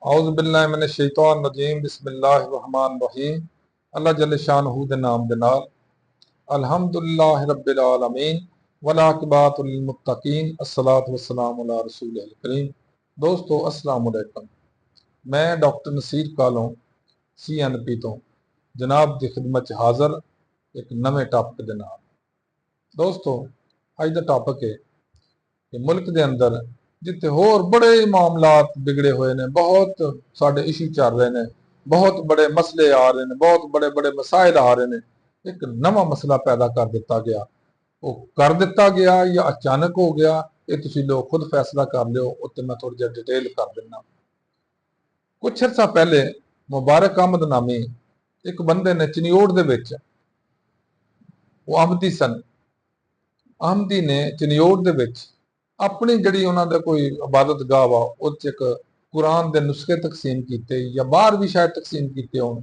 औज़ु बिल्लाहि मिनश शैतानिर रजीम बिस्मिल्लाहिर रहमानिर रहीम। अल्लाह जल्ल शानहू दे नाम दे नाल अल्हम्दुलिल्लाहि रब्बिल आलमीन वल आक़िबतु लिल मुत्तकीन अस्सलातु वस्सलामु अला रसूलिल करीम। दोस्तों अस्सलाम वालेकुम। मैं डॉक्टर नसीर कालों CNP तो जनाब की खिदमत च हाज़र एक नवे टॉपिक दे नाल। दोस्तों अज दा टॉपिक है कि मुल्क के अंदर जिथे होर बड़े मामलात बिगड़े हुए ने, बहुत साढ़े इशू चल रहे हैं, बहुत बड़े मसले आ रहे हैं, बहुत बड़े बड़े मसाइल आ रहे हैं, एक नवा मसला पैदा कर दिता गया। वो कर दिता गया या अचानक हो गया, ये तुसीं लोग खुद फैसला कर लियो। उत्ते मैं थोड़ी जी डिटेल कर दिना। कुछ अर्सा पहले मुबारक अहमद नामी एक बंदे ने चनियोड़ दे विच, वो अहमदी सन, अहमदी ने चनियोड़ दे विच अपनी जिहड़ी उन्हां दा कोई इबादत गाह वा उह च एक कुरान दे नुस्खे तकसीम कीते या बाहर भी शायद तकसीम कीते होण,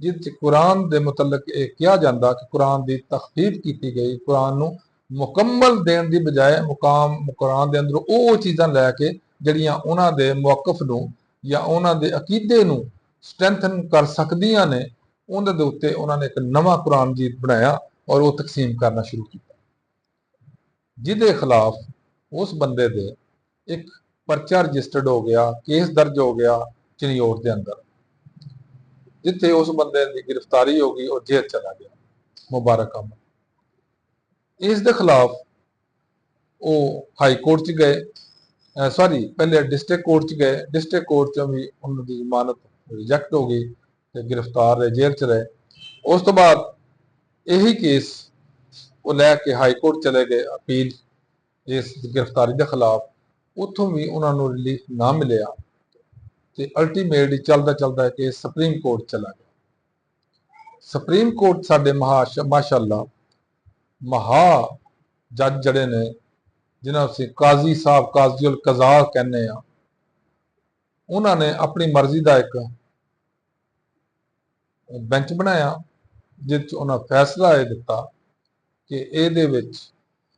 जिस च कुरान दे मुतलक यह कहा जाता कि कुरान की तखफीफ की गई, कुरान नूं मुकम्मल देण दी बजाय मुकाम कुरान दे अंदरों वो चीज़ां लैके जिहड़ियां उन्हां दे मौकफ नूं या उन्हां दे अकीदे नूं स्ट्रैंथन कर सकदियां ने, उन्हां दे उत्ते उन्हां ने एक नवा कुरान जी बनाया और वो तकसीम करना शुरू किया, जिहदे खिलाफ उस बंदे दे एक परचा रजिस्टर्ड हो गया, केस दर्ज हो गया चनियोड़ के अंदर, जिथे उस बंदे की गिरफ्तारी हो गई और जेल चला गया मुबारक अहमद। इस दे खिलाफ वो हाई कोर्ट च गए, सॉरी पहले डिस्ट्रिक्ट कोर्ट च गए, डिस्ट्रिक्ट कोर्ट चों भी उन्होंने जमानत रिजैक्ट हो गई तो गिरफ्तार रहे, जेल च रहे। उस तो बाद यही केस वो लैके हाई कोर्ट चले गए अपील इस गिरफ्तारी के खिलाफ, उतों भी उन्होंने रिलीफ ना मिलिया तो अल्टीमेट चलता चलता केस सुप्रीम कोर्ट चला गया। सुप्रीम कोर्ट साडे माशाअल्लाह महा जज जड़े ने, जिन्हों से काजी साहब काजी उल कज़ा कहने, उन्होंने अपनी मर्जी का एक बेंच बनाया जिस उन्होंने फैसला यह दिता कि ये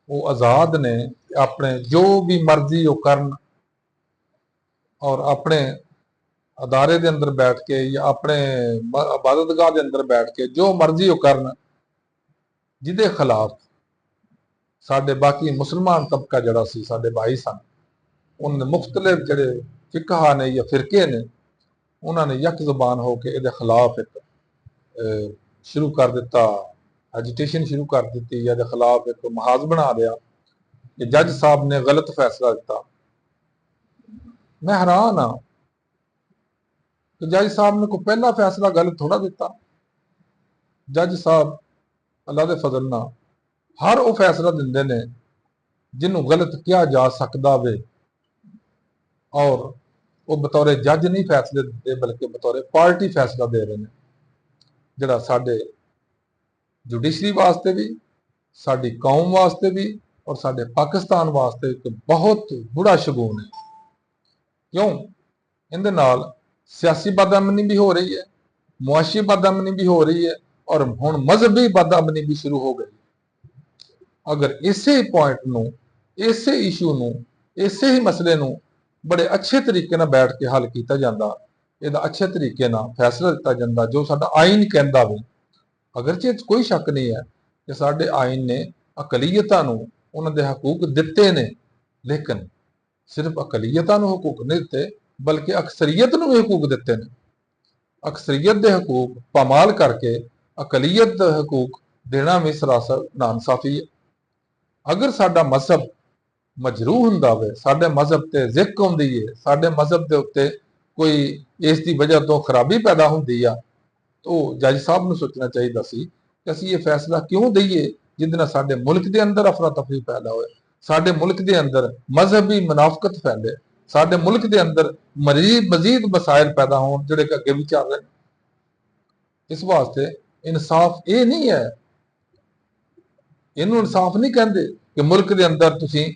वो आज़ाद ने अपने जो भी मर्जी वो करन और अपने अदारे के अंदर बैठ के या अपने इबादतगाह के अंदर बैठ के जो मर्जी वो करन, जिदे खिलाफ साडे बाकी मुसलमान तबका जड़ा सी, साडे भाई सन, उन्होंने मुख्तलिफ जड़े फिकहा ने या फिरके ने, उन्होंने यक जुबान होकर ये खिलाफ एक शुरू कर दिता, एजिटेशन शुरू कर दी या खिलाफ एक महाज बना दिया कि जज साहब ने गलत फैसला दिता। मैं हैरान हाँ कि जज साहब ने कोई पहला फैसला गलत थोड़ा दिता। जज साहब अल्लाह के फजल नाल हर वो फैसला दिंदे ने जिन्हों गलत किया जा सकता वे, और वो बतौर जज नहीं फैसले देते बल्कि बतौर पार्टी फैसला दे रहे हैं, जिहड़ा साडे जुडिशरी वास्ते भी, साडी कौम वास्ते भी और साडे पाकिस्तान वास्ते एक बहुत बुरा शगुन है। क्यों? इहदे नाल सियासी बदअमनी भी हो रही है, मुआशी बदअमनी भी हो रही है और हुण मजहबी बदअमनी भी शुरू हो गई। अगर इसे पॉइंट नूं, इसे इशू नूं, इसे ही मसले नूं बड़े अच्छे तरीके नाल बैठ के हल किया जाता, इहदा अच्छे तरीके नाल फैसला दिता जाता जो साडा आइन कहंदा वे। अगरचे कोई शक नहीं है कि साडे आइन ने अकलीयतां नूं उन्हां दे हकूक दिते ने, लेकिन सिर्फ अकलीयतां नूं हकूक नहीं दिते बल्कि अक्सरीयत नूं भी हकूक दिते ने। अक्सरीयत दे हकूक पामाल करके अकलीयत दे हकूक देना भी सरासर नाइंसाफी है। अगर साडा मजहब मजरूह हुंदा वे, साडे मजहब ते जिक आउंदी है, साडे मजहब दे उत्ते कोई इस दी वजह तो खराबी पैदा हुंदी आ, तो जज साहब नूं सोचना चाहिए सी कि असीं ये फैसला क्यों दईए जिहदे नाल साडे मुल्क के अंदर अफरा तफरी पैदा होए, साडे मुल्क के अंदर मजहबी मुनाफकत फैले, साडे मुल्क के अंदर मजीद मसाइल पैदा होण जिहड़े कि अगे भी चल रहे हैं। इस वास्ते इंसाफ ये नहीं है, इनू इंसाफ नहीं कहते कि मुल्क के अंदर तुसीं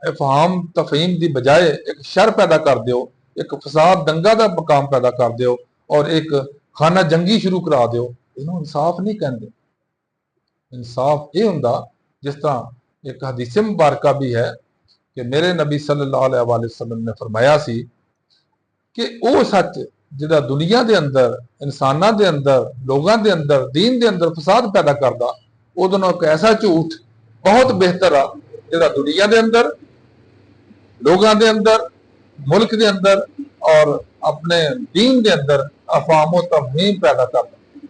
इफहाम तफहीम की बजाय एक शर पैदा कर दो, एक फसाद दंगा का मकाम पैदा कर दो और एक खाना जंगी शुरू करा दो। इनू इंसाफ नहीं कहते। इंसाफ ये हुंदा जिस तरह एक हदीस मुबारका भी है कि मेरे नबी सल्लल्लाहु अलैहि वसल्लम ने फरमाया सी ਕਿ ਉਹ ਸੱਚ ਜਿਹੜਾ ਦੁਨੀਆ ਦੇ ਅੰਦਰ, ਇਨਸਾਨਾਂ ਦੇ ਅੰਦਰ, ਲੋਕਾਂ ਦੇ ਅੰਦਰ, ਦੀਨ ਦੇ ਅੰਦਰ ਫਸਾਦ ਪੈਦਾ ਕਰਦਾ, ਉਹਦੇ ਨਾਲ ਇੱਕ ਐਸਾ ਝੂਠ ਬਹੁਤ ਬਿਹਤਰ ਆ ਜਿਹੜਾ ਦੁਨੀਆ ਦੇ ਅੰਦਰ, ਲੋਕਾਂ ਦੇ ਅੰਦਰ, ਮੁਲਕ ਦੇ ਅੰਦਰ ਔਰ ਆਪਣੇ दीन के अंदर अफवाम व तफहीम पैदा करना।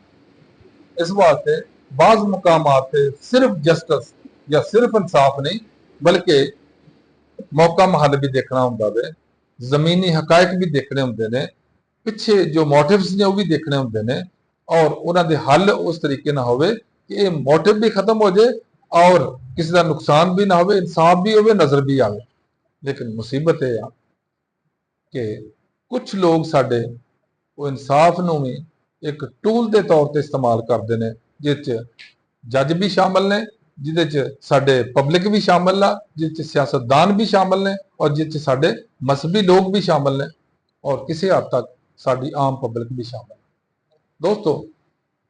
इस वास्ते बाज़ मुकामात ते सिर्फ जस्टिस या सिर्फ इंसाफ नहीं बल्कि मौका महल भी देखना होंदा वे, जमीनी हकायक भी देखने होंदे ने, पिछे जो मोटिव्स ने वो भी देखने होंदे ने और उन्हां दे हल उस तरीके ना होवे कि ये मोटिव भी खत्म हो जाए और किसी का नुकसान भी ना होवे, इंसाफ भी होवे, नजर भी आवे। लेकिन मुसीबत यह आ कि कुछ लोग साडे वो इंसाफ नूं भी एक टूल के तौर पर इस्तेमाल करते हैं, जिस जज भी शामिल ने, जिहदे च साडे पब्लिक भी शामिल आ, जिस सियासतदान भी शामिल ने और जिस साडे मजहबी लोग भी शामिल ने और किसी हद तक साडी आम पब्लिक भी शामिल है। दोस्तों,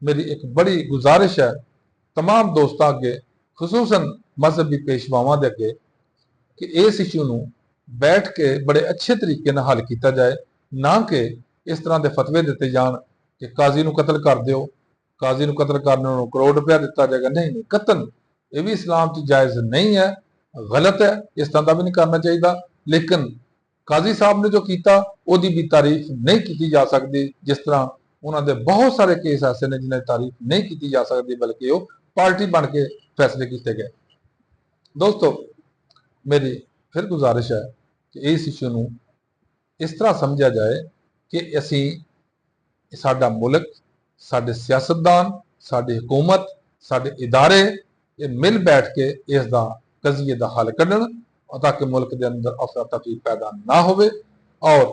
मेरी एक बड़ी गुजारिश है तमाम दोस्तों अगे, खसूसन मजहबी पेशवावां दे अगे, कि इस इशू नूं बैठ के बड़े अच्छे तरीके नाल हल किया जाए, ना कि इस तरह के फतवे दिते जान कि काजी नूं कतल कर दिओ, काजी नूं कतल करने नूं करोड़ रुपया दिता जाएगा। नहीं नहीं, कतल ये भी इस्लाम च जायज़ नहीं है, गलत है, इस तरह का भी नहीं करना चाहिए। लेकिन काजी साहब ने जो किया उसकी भी तारीफ नहीं की जा सकती, जिस तरह उन्होंने बहुत सारे केस ऐसे ने जिन्हें तारीफ नहीं की जा सकती, बल्कि वो पार्टी बन के फैसले किए गए। दोस्तों, मेरी फिर गुजारिश है कि इस इशू नूं इस तरह समझा जाए कि असी साडा मुल्क, साडे सियासतदान, साडी हुकूमत, साडे इदारे ये मिल बैठ के इसका कजिए का हल कढ़न ताकि मुल्क के अंदर अफरा तफरी पैदा ना होवे। और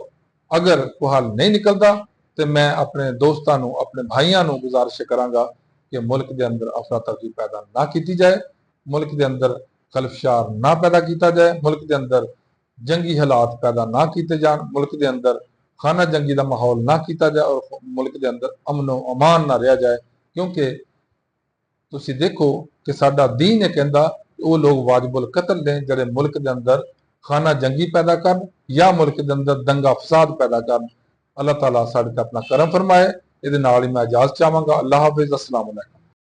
अगर कोई हल नहीं निकलता तो मैं अपने दोस्तों नूं, अपने भाइयों नूं गुजारिश करांगा कि मुल्क के अंदर अफरा तफरी पैदा ना की जाए, मुल्क के अंदर खलफशार ना पैदा किया जाए, मुल्क के अंदर जंगी हालात पैदा ना किए जान, मुल्क के अंदर खाना जंगी का माहौल ना किया जाए और मुल्क के अंदर अमनो अमान ना रहा जाए। क्योंकि तुसी देखो कि साडा दीन ये कहंदा वो लोग वाजिबुल कतल ने जिहड़े मुल्क के अंदर खाना जंगी पैदा कर या मुल्क के अंदर दंगा फसाद पैदा कर। अल्लाह ताला साडे ते अपना करम फरमाए। इहदे नाल ही मैं इजाजत चाहांगा। अल्लाह हाफिज़। अस्सलाम वालेकुम।